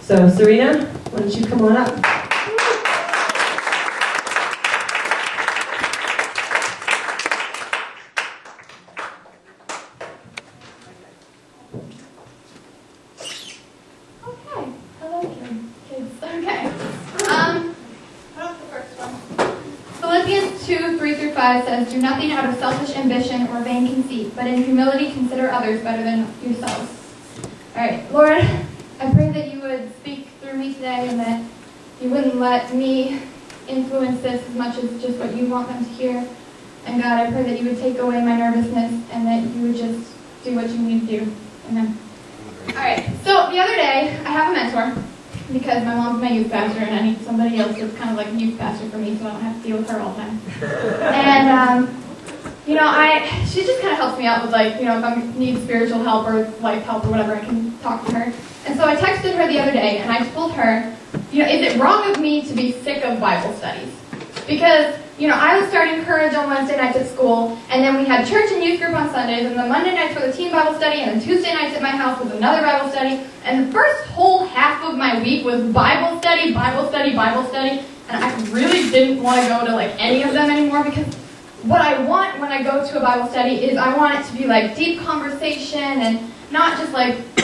So Sarina, why don't you come on up? Okay. Hello, kids. Okay. What's the first one? Philippians 2:3-5 says, "Do nothing out of selfish ambition or vain conceit, but in humility consider others better than yourselves." All right, Lord, I pray that you would speak through me today and that you wouldn't let me influence this as much as just what you want them to hear. And God, I pray that you would take away my nervousness and that you would just do what you need to do. Amen. All right, so the other day, I have a mentor because my mom's my youth pastor and I need somebody else that's kind of like a youth pastor for me so I don't have to deal with her all the time. And, she just kind of helps me out with, like, if I need spiritual help or life help or whatever, I can talk to her. And so I texted her the other day and I told her, is it wrong of me to be sick of Bible studies? Because, I was starting Courage on Wednesday nights at school, and then we had church and youth group on Sundays, and the Monday nights were the teen Bible study, and then Tuesday nights at my house was another Bible study, and the first whole half of my week was Bible study, Bible study, Bible study, and I really didn't want to go to, any of them anymore, because what I want when I go to a Bible study is I want it to be, deep conversation, and not just,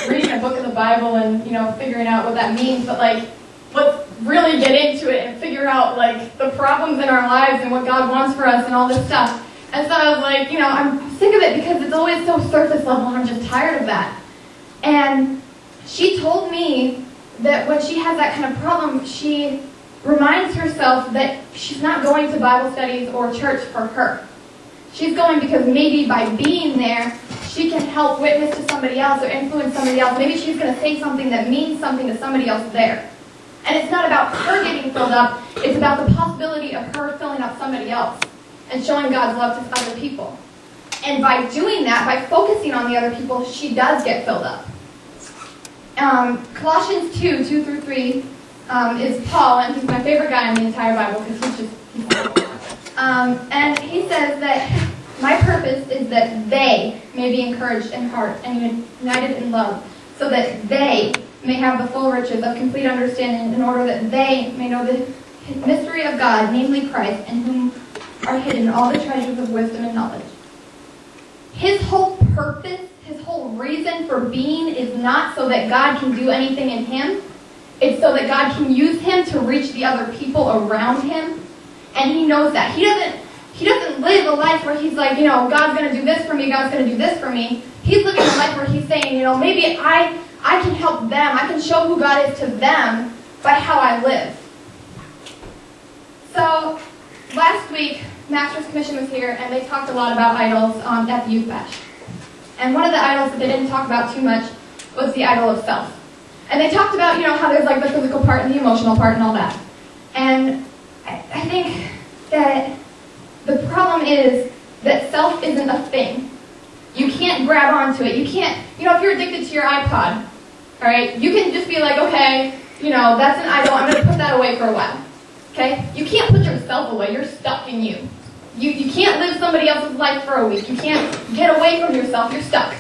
reading a book of the Bible and, figuring out what that means, but, let's really get into it and figure out, the problems in our lives and what God wants for us and all this stuff. And so I was like, I'm sick of it because it's always so surface level and I'm just tired of that. And she told me that when she has that kind of problem, she reminds herself that she's not going to Bible studies or church for her. She's going because maybe by being there, she can help witness to somebody else or influence somebody else. Maybe she's going to say something that means something to somebody else there. And it's not about her getting filled up, it's about the possibility of her filling up somebody else and showing God's love to other people. And by doing that, by focusing on the other people, she does get filled up. Colossians 2:2-3 is Paul, and he's my favorite guy in the entire Bible because he's and he says that my purpose is that they may be encouraged in heart and united in love, so that they may have the full riches of complete understanding, in order that they may know the mystery of God, namely Christ, in whom are hidden all the treasures of wisdom and knowledge. His whole purpose, his whole reason for being is not so that God can do anything in him. It's so that God can use him to reach the other people around him. And he knows that. He doesn't live a life where he's like, God's going to do this for me, God's going to do this for me. He's living a life where he's saying, maybe I can help them. I can show who God is to them by how I live. So, last week, Master's Commission was here, and they talked a lot about idols at the youth bash. And one of the idols that they didn't talk about too much was the idol of self. And they talked about, how there's the physical part and the emotional part and all that. And I think that the problem is that self isn't a thing. You can't grab onto it. You can't, if you're addicted to your iPod, all right, you can just be like, okay, that's an idol, I'm going to put that away for a while, okay? You can't put yourself away. You're stuck in you. You can't live somebody else's life for a week. You can't get away from yourself. You're stuck.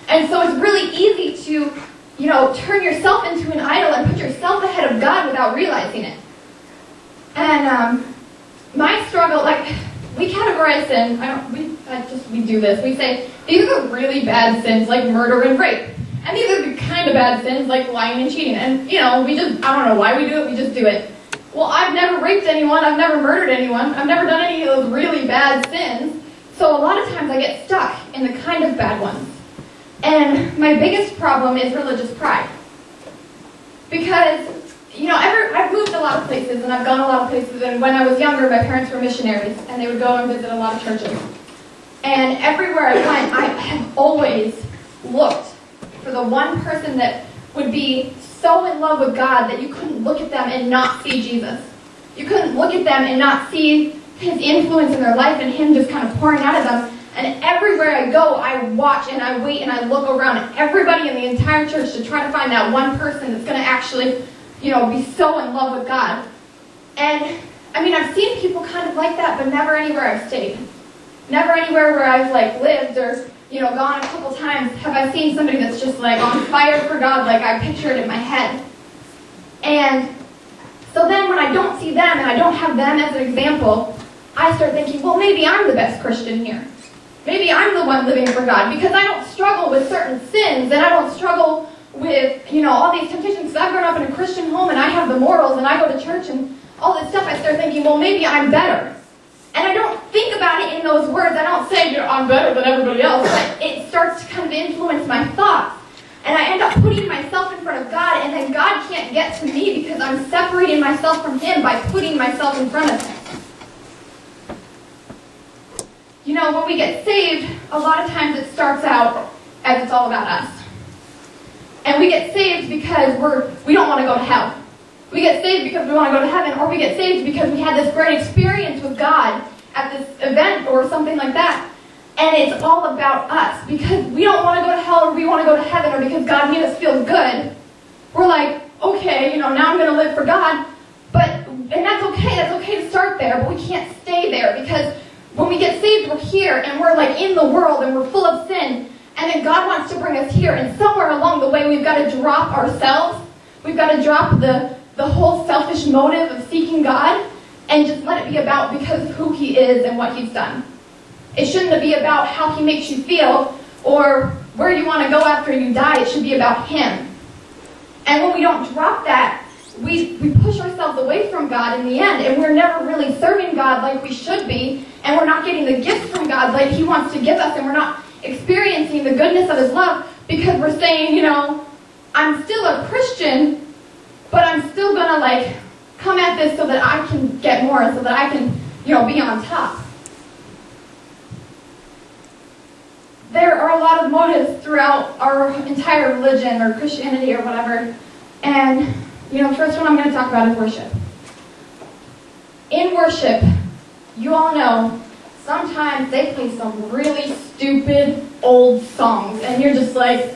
And so it's really easy to, turn yourself into an idol and put yourself ahead of God without realizing it. And my struggle, we categorize sin, we do this. We say, these are the really bad sins, like murder and rape. And these are the kind of bad sins, like lying and cheating. And, I don't know why we do it, we just do it. Well, I've never raped anyone, I've never murdered anyone, I've never done any of those really bad sins. So a lot of times I get stuck in the kind of bad ones. And my biggest problem is religious pride. Because, I've moved a lot of places, and I've gone a lot of places, and when I was younger, my parents were missionaries, and they would go and visit a lot of churches. And everywhere I went, I have always looked for the one person that would be so in love with God that you couldn't look at them and not see Jesus. You couldn't look at them and not see his influence in their life and him just kind of pouring out of them. And everywhere I go, I watch and I wait and I look around at everybody in the entire church to try to find that one person that's going to actually, be so in love with God. And, I've seen people kind of like that, but never anywhere I've stayed. Never anywhere where I've, lived or, gone a couple times have I seen somebody that's just, on fire for God like I picture it in my head. And so then when I don't see them and I don't have them as an example, I start thinking, well, maybe I'm the best Christian here. Maybe I'm the one living for God because I don't struggle with certain sins and I don't struggle with, all these temptations. Because I've grown up in a Christian home and I have the morals and I go to church and all this stuff. I start thinking, well, maybe I'm better. And I don't think about it in those words. I don't say, I'm better than everybody else. But it starts to kind of influence my thoughts. And I end up putting myself in front of God, and then God can't get to me because I'm separating myself from Him by putting myself in front of Him. When we get saved, a lot of times it starts out as it's all about us. And we get saved because we don't want to go to hell. We get saved because we want to go to heaven, or we get saved because we had this great experience with God at this event or something like that. And it's all about us. Because we don't want to go to hell or we want to go to heaven or because God made us feel good. We're like, okay, now I'm going to live for God. And that's okay. That's okay to start there. But we can't stay there because when we get saved, we're here and we're like in the world and we're full of sin. And then God wants to bring us here. And somewhere along the way, we've got to drop ourselves. We've got to drop the whole selfish motive of seeking God and just let it be about because of who He is and what He's done. It shouldn't be about how He makes you feel or where you want to go after you die. It should be about Him. And when we don't drop that, we push ourselves away from God in the end, and we're never really serving God like we should be, and we're not getting the gifts from God like He wants to give us, and we're not experiencing the goodness of His love because we're saying, I'm still a Christian, but I'm still going to come at this so that I can get more, so that I can, be on top. There are a lot of motives throughout our entire religion or Christianity or whatever. And, first one I'm going to talk about is worship. In worship, you all know, sometimes they play some really stupid old songs. And you're just like,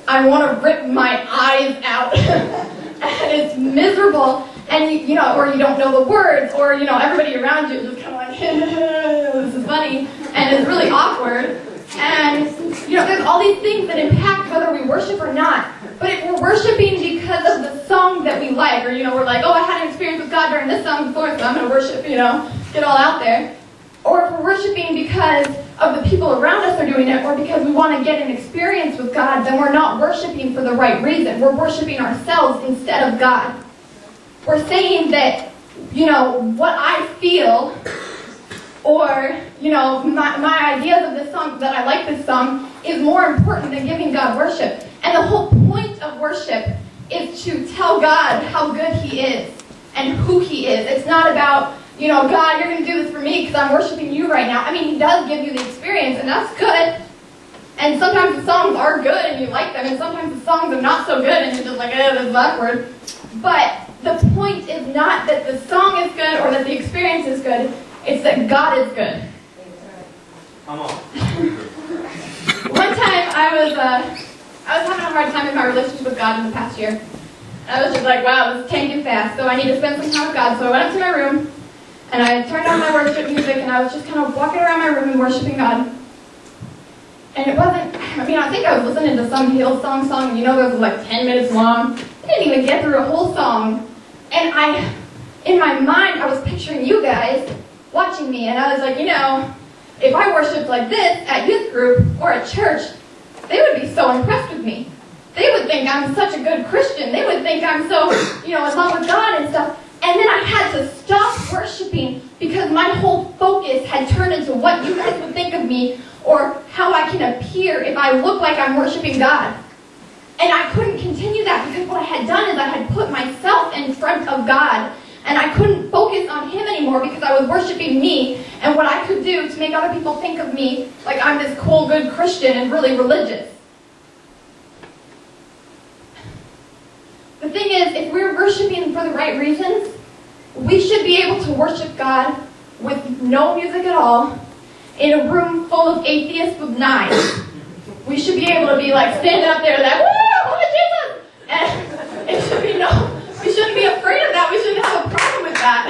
I want to rip my eyes out. And it's miserable. And, or you don't know the words. Or, everybody around you is just kind of like, this is funny. And it's really awkward. And, there's all these things that impact whether we worship or not. But if we're worshiping because of the song that we like, or, we're like, I had an experience with God during this song before, so I'm going to worship, get all out there. Or if we're worshiping because of the people around us are doing it, or because we want to get an experience with God, then we're not worshiping for the right reason. We're worshiping ourselves instead of God. We're saying that, what I feel, or, my ideas of this song, that I like this song, is more important than giving God worship. And the whole point of worship is to tell God how good He is and who He is. It's not about, God, you're going to do this for me because I'm worshiping you right now. I mean, He does give you the experience, and that's good. And sometimes the songs are good and you like them, and sometimes the songs are not so good and you're just like, this is awkward. But the point is not that the song is good or that the experience is good. It's that God is good. Come on. One time I was having a hard time in my relationship with God in the past year. I was just like, wow, this is tanking fast, so I need to spend some time with God. So I went up to my room, and I turned on my worship music, and I was just kind of walking around my room and worshiping God. And it wasn't, I think I was listening to some Hillsong song, and that was like 10 minutes long. I didn't even get through a whole song. And in my mind, I was picturing you guys watching me, and I was like, if I worshipped like this at youth group or at church, they would be so impressed with me. They would think I'm such a good Christian. They would think I'm so, in love with God and stuff. And then I had to stop worshiping because my whole focus had turned into what you guys would think of me or how I can appear if I look like I'm worshiping God. And I couldn't continue that because what I had done is I had put myself in front of God. And I couldn't focus on Him anymore because I was worshiping me and what I could do to make other people think of me like I'm this cool, good Christian and really religious. The thing is, if we're worshiping for the right reasons, we should be able to worship God with no music at all in a room full of atheists with knives. We should be able to be like standing up there like, woo, Lord Jesus! And it should be we shouldn't be afraid of that. We shouldn't have a problem with that.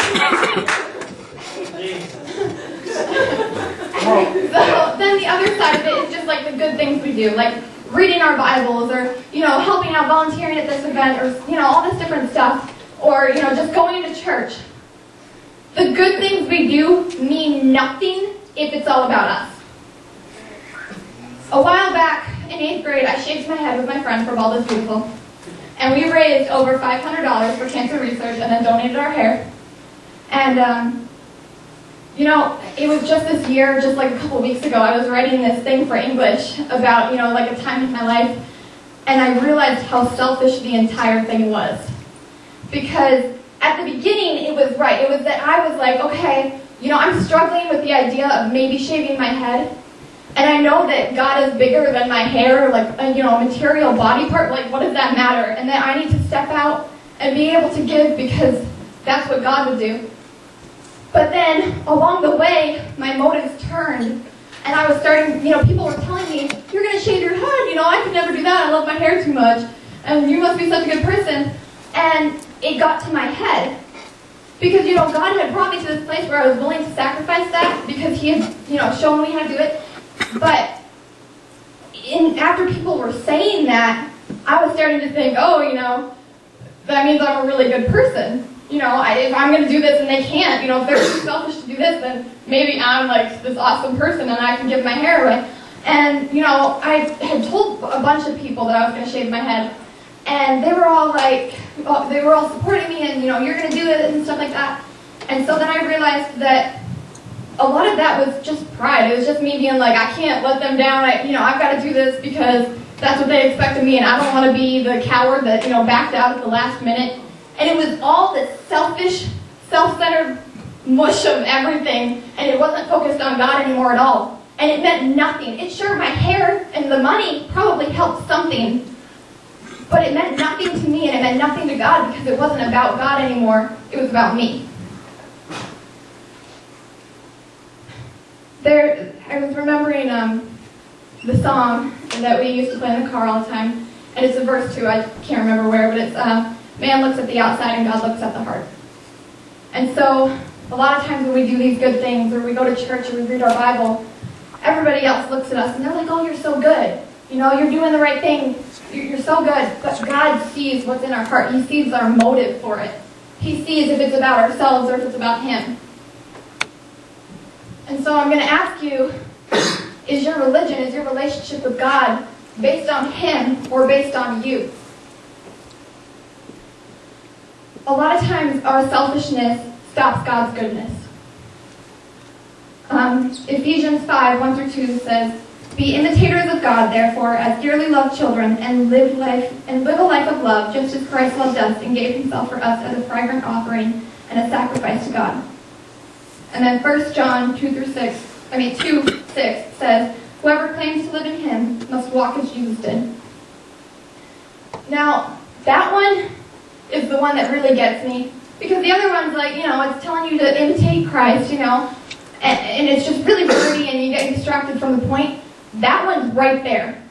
So then the other side of it is just like the good things we do. Like reading our Bibles, or, helping out, volunteering at this event, or, all this different stuff, or, just going to church. The good things we do mean nothing if it's all about us. A while back, in 8th grade, I shaved my head with my friend for Bald is Beautiful, and we raised over $500 for cancer research and then donated our hair. And, it was just this year, just like a couple weeks ago, I was writing this thing for English about, like a time in my life, and I realized how selfish the entire thing was. Because at the beginning, it was right. It was that I was like, okay, I'm struggling with the idea of maybe shaving my head, and I know that God is bigger than my hair, like, a material body part, like, what does that matter? And that I need to step out and be able to give because that's what God would do. But then, along the way, my motives turned, and I was starting, people were telling me, you're going to shave your head, I could never do that, I love my hair too much, and you must be such a good person. And it got to my head, because, God had brought me to this place where I was willing to sacrifice that, because He had, shown me how to do it. But after people were saying that, I was starting to think, that means I'm a really good person. If I'm going to do this and they can't, if they're too selfish to do this, then maybe I'm like this awesome person and I can give my hair away. And, I had told a bunch of people that I was going to shave my head. And they were all supporting me and, you're going to do it and stuff like that. And so then I realized that a lot of that was just pride. It was just me being like, I can't let them down. I've got to do this because that's what they expect of me, and I don't want to be the coward that, backed out at the last minute. And it was all this selfish, self-centered mush of everything, and it wasn't focused on God anymore at all. And it meant nothing. My hair and the money probably helped something, but it meant nothing to me, and it meant nothing to God because it wasn't about God anymore. It was about me. I was remembering the song that we used to play in the car all the time, and it's a verse too, I can't remember where, but it's, man looks at the outside and God looks at the heart. And so, a lot of times when we do these good things, or we go to church, or we read our Bible, everybody else looks at us and they're like, oh, you're so good. You're doing the right thing. You're so good. But God sees what's in our heart. He sees our motive for it. He sees if it's about ourselves or if it's about Him. And so I'm going to ask you, is your religion, is your relationship with God based on Him or based on you? A lot of times our selfishness stops God's goodness. Ephesians 5, 1-2 says, be imitators of God, therefore, as dearly loved children, and live a life of love, just as Christ loved us and gave Himself for us as a fragrant offering and a sacrifice to God. And then 1 John 2:6 says, whoever claims to live in Him must walk as Jesus did. Now, that one is the one that really gets me, because the other one's like, it's telling you to imitate Christ, and it's just really wordy and you get distracted from the point. That one's right there.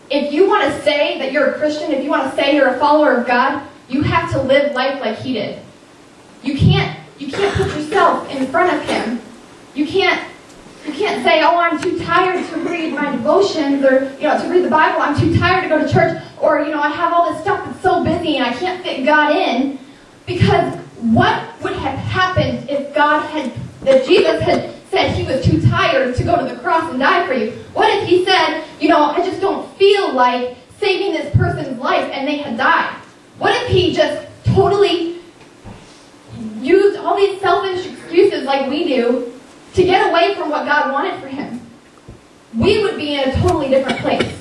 If you want to say that you're a Christian, if you want to say you're a follower of God, you have to live life like He did. You can't put yourself in front of Him. You can't say, oh, I'm too tired to read my devotions, or, to read the Bible. I'm too tired to go to church, or, I have all this stuff that's so busy and I can't fit God in. Because what would have happened if Jesus had said He was too tired to go to the cross and die for you? What if He said, I just don't feel like saving this person's life, and they had died? What if He just totally used all these selfish excuses like we do to get away from what God wanted for Him? We would be in a totally different place.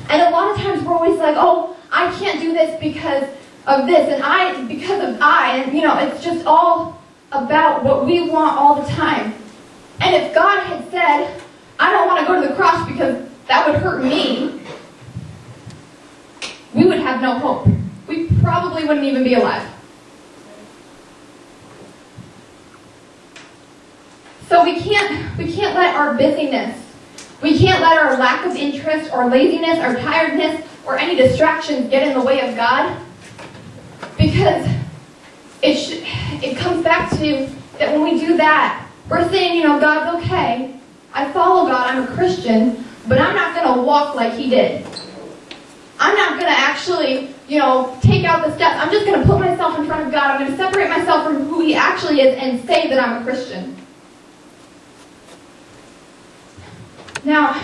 And a lot of times we're always like, oh, I can't do this because of this, and because of and it's just all about what we want all the time. And if God had said, I don't want to go to the cross because that would hurt me, we would have no hope. We probably wouldn't even be alive. So we can't let our busyness, we can't let our lack of interest or laziness or tiredness or any distractions get in the way of God, because it comes back to that when we do that, we're saying, God's okay, I follow God, I'm a Christian, but I'm not going to walk like he did. I'm not going to actually, take out the steps. I'm just going to put myself in front of God. I'm going to separate myself from who he actually is and say that I'm a Christian. Now,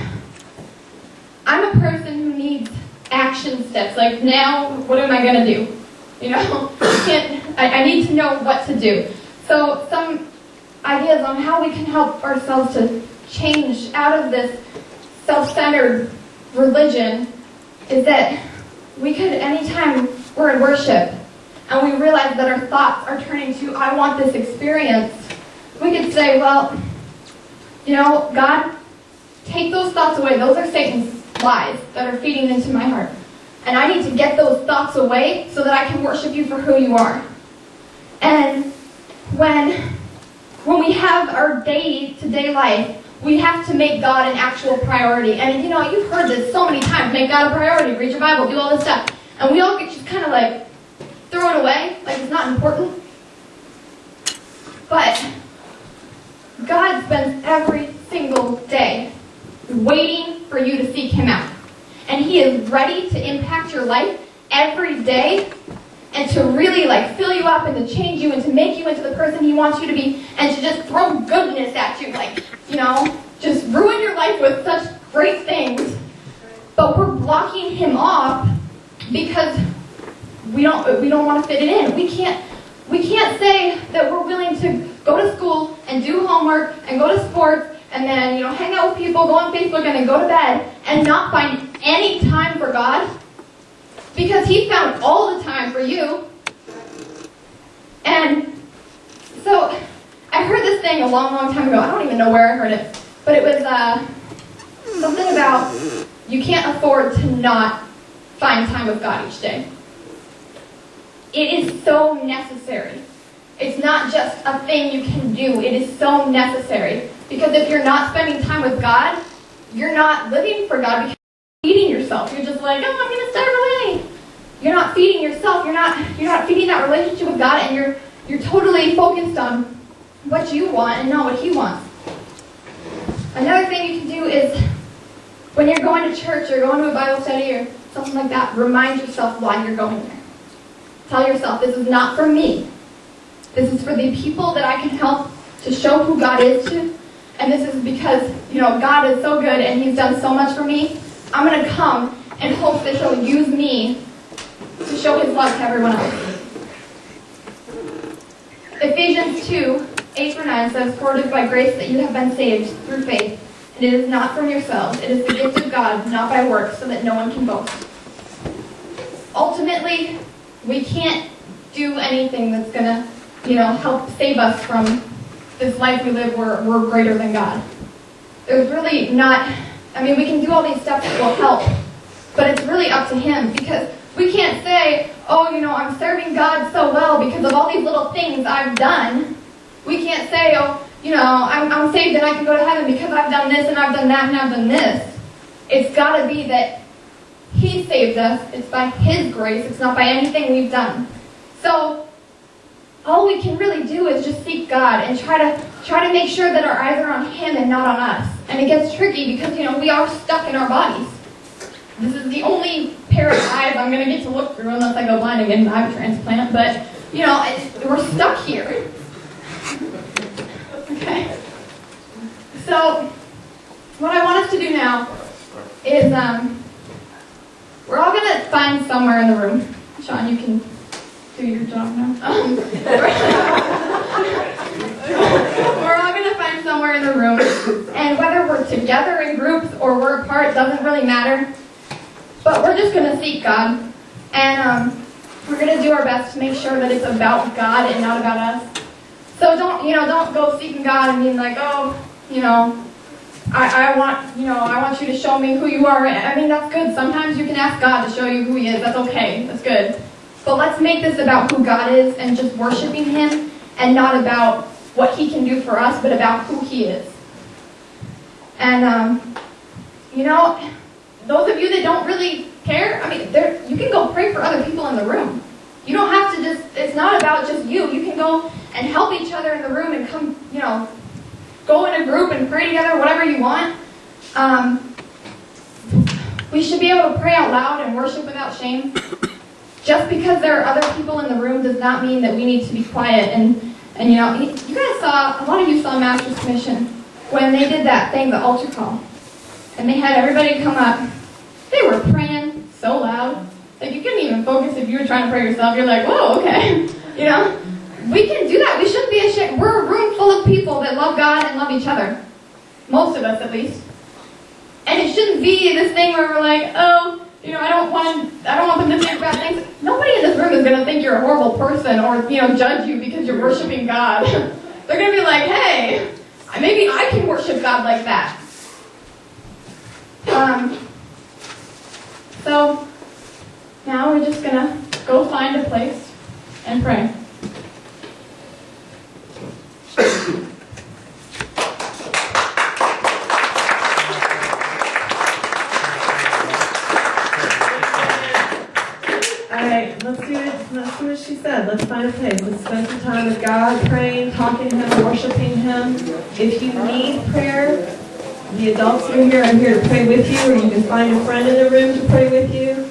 I'm a person who needs action steps. Like, now, what am I going to do? I need to know what to do. So, some ideas on how we can help ourselves to change out of this self-centered religion is that we could, anytime we're in worship and we realize that our thoughts are turning to, I want this experience, we could say, well, God, take those thoughts away. Those are Satan's lies that are feeding into my heart. And I need to get those thoughts away so that I can worship you for who you are. And when we have our day-to-day life, we have to make God an actual priority. And you've heard this so many times, make God a priority, read your Bible, do all this stuff. And we all get just kind of like, throw it away, like it's not important. But God spends every single day waiting for you to seek him out. And he is ready to impact your life every day and to really fill you up and to change you and to make you into the person he wants you to be and to just throw goodness at you, just ruin your life with such great things. But we're blocking him off because we don't want to fit it in. We can't say that we're willing to go to school and do homework and go to sports and then, hang out with people, go on Facebook, and then go to bed, and not find any time for God, because he found all the time for you. And so, I heard this thing a long, long time ago. I don't even know where I heard it, but it was something about you can't afford to not find time with God each day. It is so necessary. It's not just a thing you can do. It is so necessary. Because if you're not spending time with God, you're not living for God because you're feeding yourself. You're just like, I'm going to starve away. You're not feeding yourself. You're not feeding that relationship with God, and you're totally focused on what you want and not what he wants. Another thing you can do is when you're going to church or going to a Bible study or something like that, remind yourself why you're going there. Tell yourself, this is not for me. This is for the people that I can help to show who God is to. And this is because, God is so good and he's done so much for me. I'm going to come and hope that he'll use me to show his love to everyone else. Ephesians 2:8-9 says, "For it is by grace that you have been saved through faith. And it is not from yourselves. It is the gift of God, not by works, so that no one can boast." Ultimately, we can't do anything that's going to, help save us from this life we live where we're greater than God. There's really not, we can do all these steps that will help, but it's really up to him, because we can't say, I'm serving God so well because of all these little things I've done. We can't say, I'm saved and I can go to heaven because I've done this and I've done that and I've done this. It's got to be that he saved us. It's by his grace. It's not by anything we've done. So all we can really do is just seek God and try to make sure that our eyes are on him and not on us. And it gets tricky because, we are stuck in our bodies. This is the only pair of eyes I'm going to get to look through unless I go blind and get an eye transplant. But, we're stuck here. Okay. So, what I want us to do now is, we're all going to find somewhere in the room. Sean, you can do your job now. We're all going to find somewhere in the room, and whether we're together in groups or we're apart doesn't really matter, but we're just going to seek God, and we're going to do our best to make sure that it's about God and not about us. So don't go seeking God and being like, I want you to show me who you are. That's good. Sometimes you can ask God to show you who he is. That's okay. That's good. But let's make this about who God is and just worshiping him, and not about what he can do for us, but about who he is. And, those of you that don't really care, you can go pray for other people in the room. You don't have to it's not about just you. You can go and help each other in the room and come, go in a group and pray together, whatever you want. We should be able to pray out loud and worship without shame. Just because there are other people in the room does not mean that we need to be quiet. And you know, you guys saw, a lot of you saw Master's Commission when they did that thing, the altar call. And they had everybody come up. They were praying so loud. Like, you couldn't even focus if you were trying to pray yourself. You're like, whoa, okay. You know? We can do that. We shouldn't be ashamed. We're a room full of people that love God and love each other. Most of us, at least. And it shouldn't be this thing where we're like, oh, you know, I don't want them to think bad things. Nobody in this room is going to think you're a horrible person or, you know, judge you because you're worshiping God. They're going to be like, hey, maybe I can worship God like that. So now we're just going to go find a place and pray. Alright, let's do what she said. Let's find a place. Let's spend some time with God, praying, talking to Him, worshiping Him. If you need prayer, the adults who are here to pray with you, or you can find a friend in the room to pray with you.